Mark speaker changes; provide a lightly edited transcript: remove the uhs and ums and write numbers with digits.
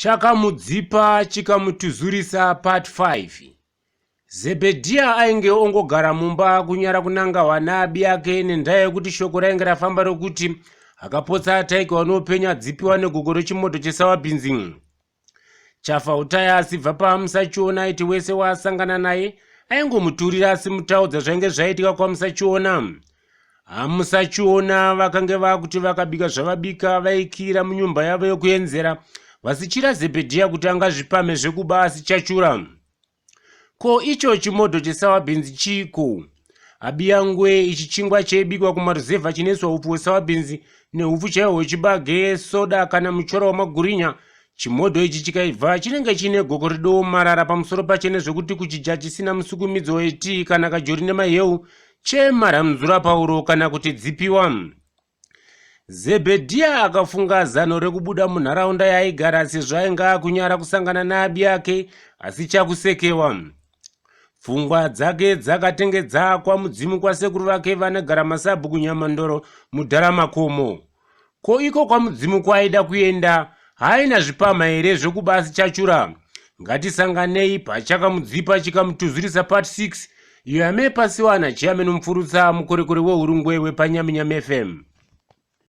Speaker 1: chakamudzipa chikamutuzurisa part 5. Zebhedhiya ainge ongogara mumba kunyara kunanga wanabi ake nendaya yekuti shoko rainge rafamba rokuti akapotsa ataiki vanopenya dzipiwa negogo rechimoto chesawabhinzi. Chafa utaya asibva pamusachiona aiti wese waasangana naye aingomuturira asimutaudza zvainge zvaitika kwamusachiona. Hamusachiona vakange vakuti vakabika zvavabika vaikira munyumba yavo yokuenzera vasichira Zebhedhiya kuti angazvipame zvekuba asichachura. Ko icho chimoto chesawabhinzi chiko? Abiyangwe ichi chingwa cheibikwa kumaruzevha chineswa upfu hwesawabhinzi neupfu chaiwo hwechibage, soda kana muchoro wamagurinya. Chimoto ichi chikaibva chinenge chine gogo ridowo marara pamusoro pachene zvekuti kuchidya chisina musukumidzo wetii kana kajori nemaheu chemharamzura pauro kana kuti dzipiwa. Zebhedhiya akafunga zano rekubuda munharaunda yaaigara sezvo ainge akunyara kusangana naabi ake asi chakusekewa. Pfungwa dzake dzakatengedza kwamudzimu kwasekuru vake vanogara masabhu kunyamandoro mudharamakomo. Ko iko kwamudzimu kwaaida kuenda haina zvipama here zvokuba asichachura? Ngatisanganei pachakamudzipa chikamutuzurisa part 6 iyo yamepasiwana chiyame nomufurutsa mukorekore weurungwe wepanyaminyami FM.